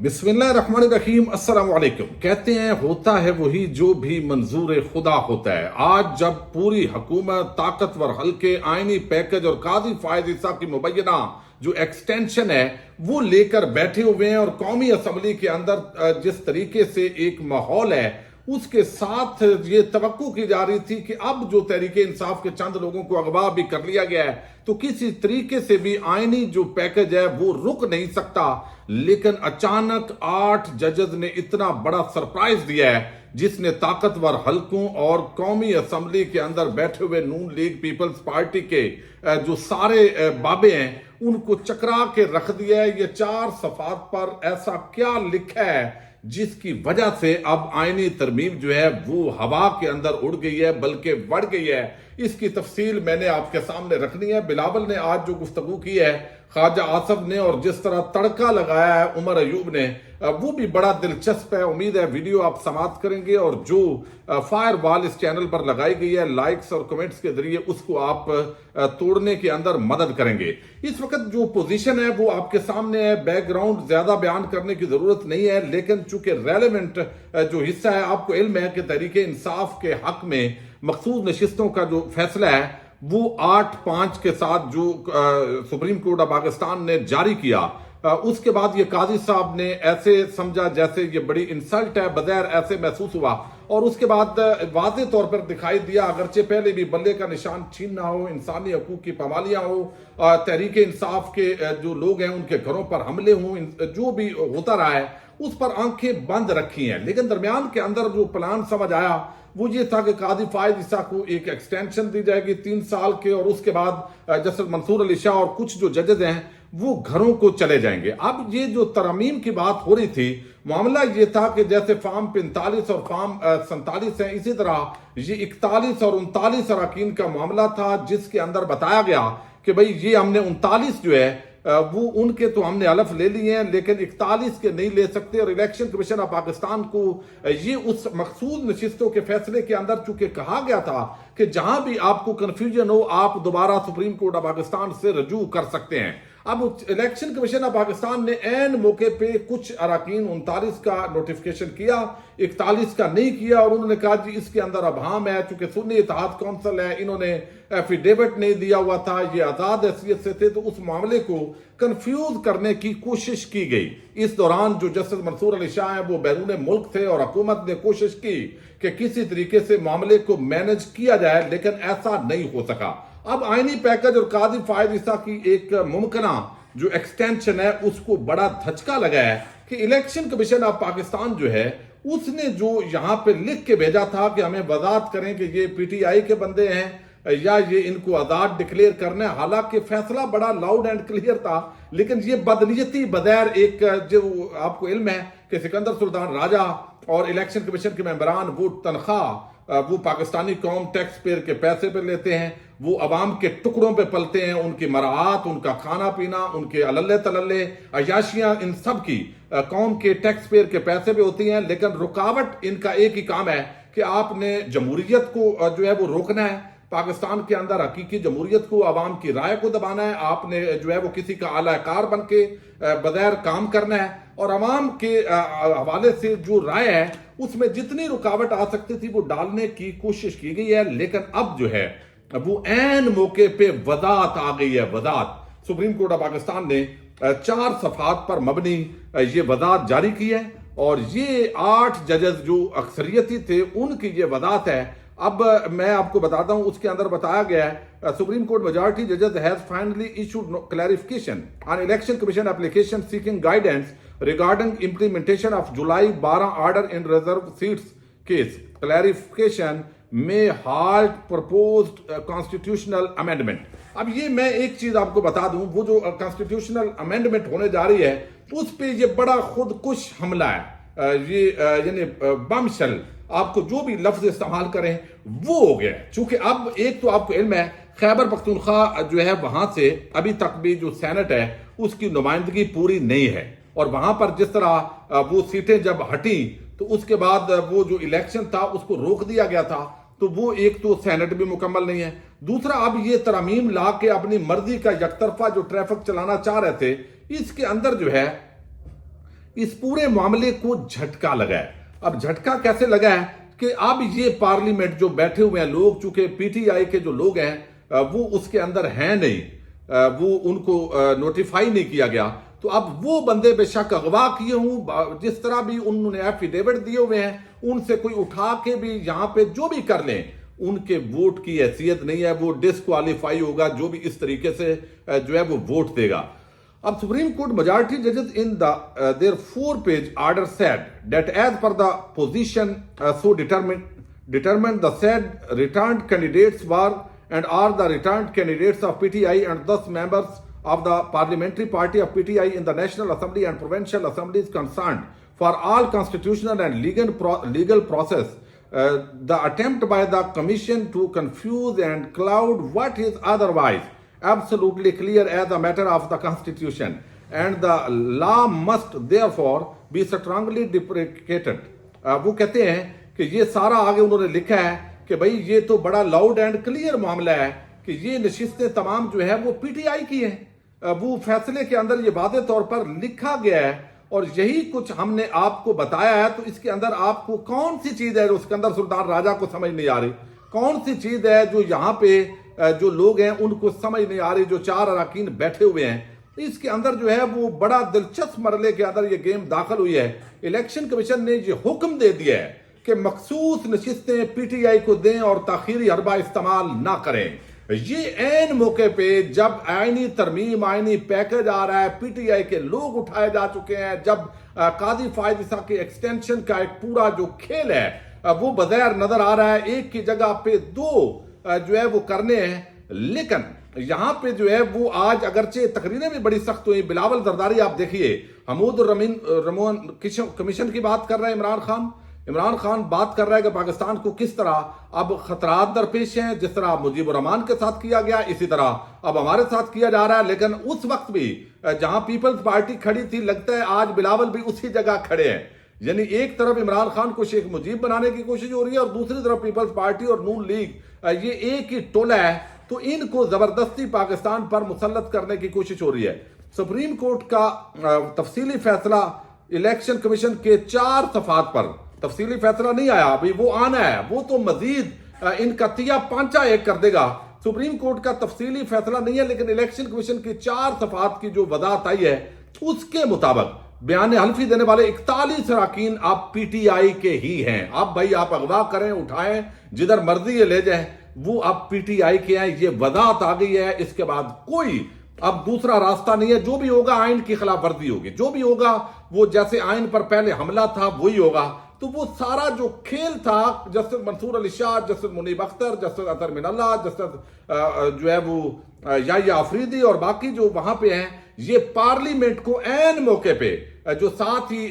बिस्मिल्लाहिर्रहमानिर्रहीम, अस्सलाम वालेकुम। कहते हैं होता है वही जो भी मंजूर खुदा होता है। आज जब पूरी हुकूमत ताकतवर हल्के आईनी पैकेज और काजी फायद ईसा की मुबैना जो एक्सटेंशन है वो लेकर बैठे हुए हैं, और कौमी असम्बली के अंदर जिस तरीके से एक माहौल है उसके साथ ये तवक्को की जा रही थी कि अब जो तहरीके इंसाफ के चंद लोगों को अगवा भी कर लिया गया है तो किसी तरीके से भी आईनी जो पैकेज है वो रुक नहीं सकता। लेकिन अचानक 8 जजेस ने इतना बड़ा सरप्राइज दिया है जिसने ताकतवर हलकों और कौमी असम्बली के अंदर बैठे हुए नून लीग पीपल्स पार्टी के जो सारे बाबे हैं उनको चकरा के रख दिया है। ये 4 सफात पर ऐसा क्या लिखा है जिसकी वजह से अब आईनी तरमीम जो है वो हवा के अंदर उड़ गई है बल्कि बढ़ गई है। इसकी तफसील मैंने आपके सामने रखनी है। बिलावल ने आज जो गुफ्तगू की है ख्वाजा आसफ ने, और जिस तरह तड़का लगाया है उमर अयूब ने, वो भी बड़ा दिलचस्प है। उम्मीद है वीडियो आप समाप्त करेंगे और जो फायर वॉल इस चैनल पर लगाई गई है लाइक्स और कमेंट्स के जरिए उसको आप तोड़ने के अंदर मदद करेंगे। इस वक्त जो पोजीशन है वो आपके सामने है। बैकग्राउंड ज्यादा बयान करने की जरूरत नहीं है, लेकिन चूंकि रेलेवेंट जो हिस्सा है आपको इल्म है कि तहरीके इंसाफ के हक में मखसूस नशिस्तों का जो फैसला है वो 8-5 के साथ जो सुप्रीम कोर्ट ऑफ पाकिस्तान ने जारी किया, उसके बाद ये काजी साहब ने ऐसे समझा जैसे ये बड़ी इंसल्ट है, बगैर ऐसे महसूस हुआ। और उसके बाद वाज़ेह तौर पर दिखाई दिया, अगरचे पहले भी बल्ले का निशान छीनना हो, इंसानी हकूक की पामालियां हो, तहरीके इंसाफ के जो लोग हैं उनके घरों पर हमले हों, जो भी होता रहा है उस पर आंखें बंद रखी हैं। लेकिन दरमियान के अंदर जो प्लान समझ आया वो ये था कि काजी फायद ईसा को एक एक्सटेंशन दी जाएगी 3 साल के, और उसके बाद जस्टिस मंसूर अली शाह और कुछ जो जजेस हैं वो घरों को चले जाएंगे। अब ये जो तरमीम की बात हो रही थी, मामला ये था कि जैसे फार्म 45 और फार्म 47 है, इसी तरह ये 41 और 39 अरकान का मामला था जिसके अंदर बताया गया कि भाई ये हमने 39 जो है वो उनके तो हमने हलफ ले लिए हैं लेकिन 41 के नहीं ले सकते। और इलेक्शन कमीशन ऑफ पाकिस्तान को ये उस मखसूस नशिस्तों के फैसले के अंदर चूंकि कहा गया था कि जहां भी आपको कंफ्यूजन हो आप दोबारा सुप्रीम कोर्ट ऑफ पाकिस्तान से रजू कर सकते हैं। अब इलेक्शन कमीशन ऑफ पाकिस्तान ने एन मौके पे कुछ अरकान 39 का नोटिफिकेशन किया, 41 का नहीं किया, और उन्होंने कहा जी इसके अंदर अभाम है। चूंकि सुन्नी इत्तेहाद काउंसिल है, इन्होंने एफिडेविट नहीं दिया हुआ था, ये आजाद हैसियत से थे, तो उस मामले को कंफ्यूज करने की कोशिश की गई। इस दौरान जो जस्टिस मंसूर अली शाह है वो बैरून मुल्क थे और हुकूमत ने कोशिश की कि किसी तरीके से मामले को मैनेज किया जाए, लेकिन ऐसा नहीं हो सका। अब आईनी पैकेज और काजी फायद ईसा की एक मुमकिना जो एक्सटेंशन है उसको बड़ा धचका लगा है कि इलेक्शन कमीशन ऑफ पाकिस्तान जो है उसने जो यहां पे लिख के भेजा था कि हमें वजाहत करें कि ये पीटीआई के बंदे हैं या ये इनको आजाद डिक्लेयर करना है। हालांकि फैसला बड़ा लाउड एंड क्लियर था, लेकिन ये बदनीयती बगैर एक जो आपको इल्म है कि सिकंदर सुल्तान राजा और इलेक्शन कमीशन के मेंबरान वो तनख्वाह वो पाकिस्तानी कौम टैक्स पेयर के पैसे पे लेते हैं, वो अवाम के टुकड़ों पे पलते हैं, उनकी मराहत, उनका खाना पीना, उनके अलल्ले तलल्ले अयाशियां इन सब की कौम के टैक्स पेयर के पैसे पे होती हैं। लेकिन रुकावट इनका एक ही काम है कि आपने जमहूरियत को जो है वो रोकना है, पाकिस्तान के अंदर हकीकी जमहूरियत को, आवाम की राय को दबाना है। आपने जो है वो किसी का आलाकार बन के बगैर काम करना है, और आवाम के हवाले से जो राय है उसमें जितनी रुकावट आ सकती थी वो डालने की कोशिश की गई है। लेकिन अब जो है वो एन मौके पे वजाहत आ गई है। वजाहत सुप्रीम कोर्ट ऑफ पाकिस्तान ने 4 सफात पर मबनी ये वजाहत जारी की है, और ये 8 जजेस जो अक्सरियती थे उनकी ये वजाहत है। अब मैं आपको बताता हूं, उसके अंदर बताया गया है सुप्रीम कोर्ट मेजॉरिटी जजेस has finally issued clarification on election commission application seeking guidance regarding implementation of July 12 order in reserve seats case. Clarification में हाल्ट प्रपोज्ड कॉन्स्टिट्यूशनल अमेंडमेंट। अब ये मैं एक चीज आपको बता दूं, वो जो कॉन्स्टिट्यूशनल अमेंडमेंट होने जा रही है उस पे ये बड़ा खुदकुश हमला है। ये यानी बमशल, आपको जो भी लफ्ज इस्तेमाल करें वो हो गया। चूंकि अब एक तो आपको इल्म है खैबर पख्तूनख्वा जो है वहां से अभी तक भी जो सेनेट है उसकी नुमाइंदगी पूरी नहीं है, और वहां पर जिस तरह वो सीटें जब हटी तो उसके बाद वो जो इलेक्शन था उसको रोक दिया गया था, तो वो एक तो सेनेट भी मुकम्मल नहीं है। दूसरा अब ये तरमीम ला के अपनी मर्जी का यकतरफा जो ट्रैफिक चलाना चाह रहे थे, इसके अंदर जो है اس پورے معاملے کو جھٹکا لگا ہے. اب جھٹکا کیسے لگا ہے کہ اب یہ پارلیمنٹ جو بیٹھے ہوئے ہیں لوگ، چونکہ پی ٹی آئی کے جو لوگ ہیں وہ اس کے اندر ہیں نہیں، وہ ان کو نوٹیفائی نہیں کیا گیا، تو اب وہ بندے بے شک اغوا کیے ہوں، جس طرح بھی انہوں نے ایفیڈیوٹ دیے ہوئے ہیں، ان سے کوئی اٹھا کے بھی یہاں پہ جو بھی کر لیں، ان کے ووٹ کی حیثیت نہیں ہے، وہ ڈسکوالیفائی ہوگا جو بھی اس طریقے سے جو ہے وہ ووٹ دے گا. اب supreme court majority judges in their 4-page order said that as per the position so determined the said returned candidates were and are the returned candidates of PTI and thus members of the parliamentary party of PTI in the National Assembly and Provincial Assemblies concerned for all constitutional and legal process. The attempt by the commission to confuse and cloud what is otherwise absolutely clear as a matter of the constitution and the law must therefore be strongly deprecated. وہ کہتے ہیں کہ یہ سارا آگے انہوں نے لکھا ہے کہ بھئی یہ تو بڑا لاؤڈ اینڈ کلیئر معاملہ ہے کہ یہ نشستیں تمام جو ہے وہ پی ٹی آئی کی ہیں. وہ فیصلے کے اندر یہ واضح طور پر لکھا گیا ہے اور یہی کچھ ہم نے آپ کو بتایا ہے. تو اس کے اندر آپ کو کون سی چیز ہے جو سکندر سلطان راجہ کو سمجھ نہیں آ رہی، کون سی چیز ہے جو یہاں پہ جو لوگ ہیں ان کو سمجھ نہیں آ رہی، جو 4 اراکین بیٹھے ہوئے ہیں. اس کے اندر جو ہے وہ بڑا دلچسپ مرحلے کے اندر یہ گیم داخل ہوئی ہے. الیکشن کمیشن نے یہ حکم دے دیا ہے کہ مخصوص نشستیں پی ٹی آئی کو دیں اور تاخیری حربہ استعمال نہ کریں. یہ عین موقع پہ جب آئینی ترمیم، آئینی پیکج آ رہا ہے، پی ٹی آئی کے لوگ اٹھائے جا چکے ہیں، جب قاضی فائز عیسیٰ کے ایکسٹینشن کا ایک پورا جو کھیل ہے وہ بظاہر نظر آ رہا ہے، ایک کی جگہ پہ 2 جو ہے وہ کرنے ہیں. لیکن یہاں پہ جو ہے وہ آج اگرچہ تقریریں بھی بڑی سخت ہوئی. بلاول زرداری آپ دیکھیے، حمود الرمون کمیشن کی بات کر رہے ہیں. عمران خان بات کر رہا ہے کہ پاکستان کو کس طرح اب خطرات درپیش ہیں، جس طرح مجیب الرحمان کے ساتھ کیا گیا اسی طرح اب ہمارے ساتھ کیا جا رہا ہے. لیکن اس وقت بھی جہاں پیپلز پارٹی کھڑی تھی، لگتا ہے آج بلاول بھی اسی جگہ کھڑے ہیں. یعنی ایک طرف عمران خان کو شیخ مجیب بنانے کی کوشش ہو رہی ہے اور دوسری طرف پیپلز پارٹی اور نون لیگ یہ ایک ہی ٹولہ ہے، تو ان کو زبردستی پاکستان پر مسلط کرنے کی کوشش ہو رہی ہے. سپریم کورٹ کا تفصیلی فیصلہ الیکشن کمیشن کے 4 صفحات پر تفصیلی فیصلہ نہیں آیا، ابھی وہ آنا ہے، وہ تو مزید ان کا تیا پانچا ایک کر دے گا. سپریم کورٹ کا تفصیلی فیصلہ نہیں ہے، لیکن الیکشن کمیشن کی 4 صفحات کی جو وضاحت آئی ہے اس کے مطابق بیان حلفی دینے والے 41 اراکین آپ پی ٹی آئی کے ہی ہیں. اب بھائی آپ اغوا کریں، اٹھائیں، جدھر مرضی یہ لے جائیں، وہ اب پی ٹی آئی کے ہیں. یہ وضاحت آ گئی ہے. اس کے بعد کوئی اب دوسرا راستہ نہیں ہے. جو بھی ہوگا آئین کی خلاف ورزی ہوگی، جو بھی ہوگا وہ جیسے آئین پر پہلے حملہ تھا وہی ہوگا. تو وہ سارا جو کھیل تھا، جسٹس منصور علی شاہ، جسٹس منیب اختر، جسٹس اطہر من اللہ، جسٹس جو ہے وہ یحییٰ آفریدی اور باقی جو وہاں پہ ہیں، یہ پارلیمنٹ کو عین موقع پہ جو ساتھ ہی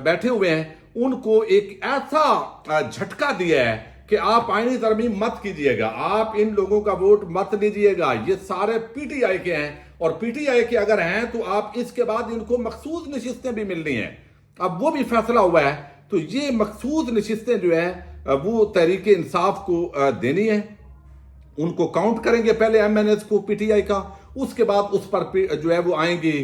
بیٹھے ہوئے ہیں ان کو ایک ایسا جھٹکا دیا ہے کہ آپ آئینی ترمیم مت کیجئے گا، آپ ان لوگوں کا ووٹ مت لیجئے گا. یہ سارے پی ٹی آئی کے ہیں اور پی ٹی آئی کے اگر ہیں تو آپ اس کے بعد ان کو مخصوص نشستیں بھی ملنی ہیں. اب وہ بھی فیصلہ ہوا ہے. تو یہ مخصوص نشستیں جو ہے وہ تحریک انصاف کو دینی ہے. ان کو کاؤنٹ کریں گے پہلے ایم این ایز کو پی ٹی آئی کا، اس کے بعد اس پر جو ہے وہ آئیں گی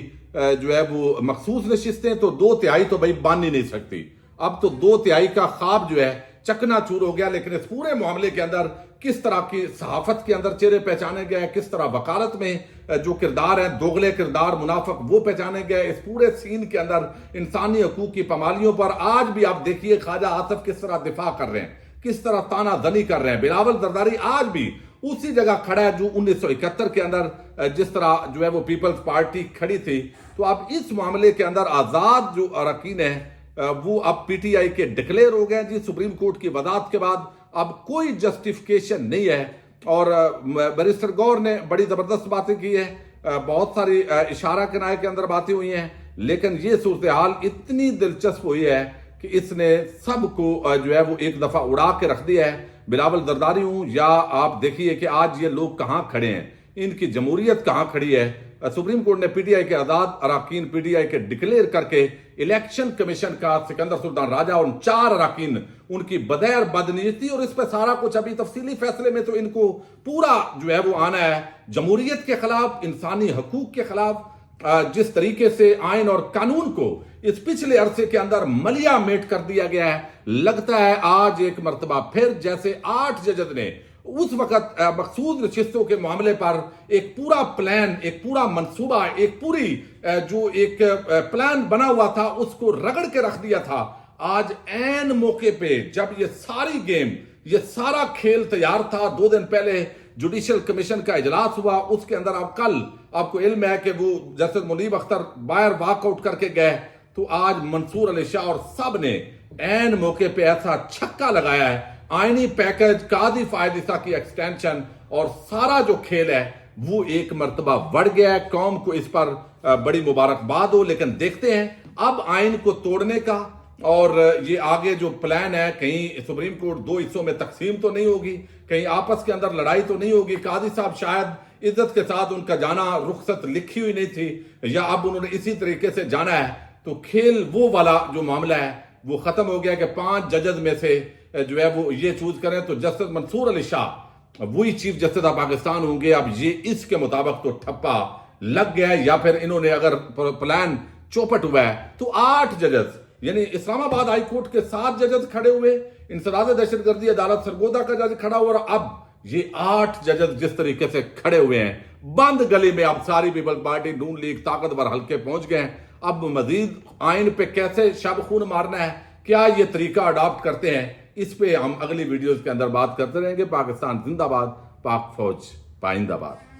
جو ہے وہ مخصوص نشستیں. تو 2/3 تو بھائی بن ہی نہیں سکتی. اب تو 2/3 کا خواب جو ہے چکنا چور ہو گیا. لیکن اس پورے معاملے کے اندر کس طرح کی صحافت کے اندر چہرے پہچانے گئے، کس طرح وکالت میں جو کردار ہیں، دوغلے کردار، منافق، وہ پہچانے گئے. اس پورے سین کے اندر انسانی حقوق کی پامالیوں پر آج بھی آپ دیکھیے خواجہ آصف کس طرح دفاع کر رہے ہیں، کس طرح تانا دنی کر رہے ہیں. بلاول زرداری آج بھی اسی جگہ کھڑا ہے جو 1971 کے اندر جس طرح جو ہے وہ پیپلز پارٹی کھڑی تھی. تو اب اس معاملے کے اندر آزاد جو اراکین ہیں وہ اب پی ٹی آئی کے ڈکلیئر ہو گئے جی. سپریم کورٹ کی وضاحت کے بعد اب کوئی جسٹیفیکیشن نہیں ہے. اور بیرسٹر گور نے بڑی زبردست باتیں کی ہیں، بہت ساری اشارہ کنائے کے اندر باتیں ہوئی ہیں. لیکن یہ صورتحال اتنی دلچسپ ہوئی ہے کہ اس نے سب کو جو ہے وہ ایک دفعہ اڑا کے رکھ دیا ہے. بلاول زرداری ہوں یا آپ دیکھیے کہ آج یہ لوگ کہاں کھڑے ہیں، ان کی جمہوریت کہاں کھڑی ہے. سپریم کورٹ نے پی ٹی آئی کے آزاد اراکین پی ٹی آئی کے ڈکلیئر کر کے الیکشن کمیشن کا سکندر سلطان راجہ اور 4 اراکین ان کی بغیر بدنیتی، اور اس پہ سارا کچھ ابھی تفصیلی فیصلے میں تو ان کو پورا جو ہے وہ آنا ہے جمہوریت کے خلاف، انسانی حقوق کے خلاف. जिस तरीके से आइन और कानून को इस पिछले अरसे के अंदर मलिया मेट कर दिया गया है, लगता है आज एक मर्तबा फिर जैसे 8 जजों ने उस वक्त मखसूद नशिस्तों के मामले पर एक पूरा प्लान, एक पूरा मंसूबा, एक पूरी जो एक प्लान बना हुआ था उसको रगड़ के रख दिया था। आज ऐन मौके पे जब ये सारी गेम, ये सारा खेल तैयार था, 2 दिन पहले जुडिशियल कमीशन का इजलास हुआ, उसके अंदर अब कल आपको इल्म है कि वो जस्टिस मुनीब अख्तर बाहर वॉकआउट करके गए, तो आज मंसूर अली शाह और सब ने ऐन मौके पे ऐसा छक्का लगाया है। आईनी पैकेज, कादी फायदिसा की एक्सटेंशन और सारा जो खेल है वो एक मर्तबा बढ़ गया है। कौम को इस पर बड़ी मुबारकबाद हो, लेकिन देखते हैं अब आइन को तोड़ने का और ये आगे जो प्लान है, कहीं सुप्रीम कोर्ट 2 हिस्सों में तकसीम तो नहीं होगी, कहीं आपस के अंदर लड़ाई तो नहीं होगी। कादी साहब शायद इज्जत के साथ उनका जाना, रुखसत लिखी हुई नहीं थी, या अब उन्होंने इसी तरीके से जाना है, तो खेल वो वाला जो मामला है वो खत्म हो गया कि 5 जजेस में से जो है वो ये चूज करें, तो जस्टिस मंसूर अली शाह वही चीफ जस्टिस ऑफ पाकिस्तान होंगे। अब ये इसके मुताबिक तो ठप्पा लग गया है, या फिर इन्होंने अगर प्लान चौपट हुआ है तो 8 जजेस, यानी इस्लामाबाद हाई कोर्ट के 7 जजेस खड़े हुए, इंसदाद दहशतगर्दी अदालत सरगोदा का जज खड़ा हुआ, और अब ये 8 जजेस जिस तरीके से खड़े हुए हैं बंद गली में, अब सारी पीपल्स पार्टी, नून लीग ताकतवर हल्के पहुंच गए हैं। अब मजीद आइन पे कैसे शब खून मारना है, क्या ये तरीका अडॉप्ट करते हैं, इस पे हम अगली वीडियोस के अंदर बात करते रहेंगे। पाकिस्तान जिंदाबाद, पाक फौज पाइंदाबाद।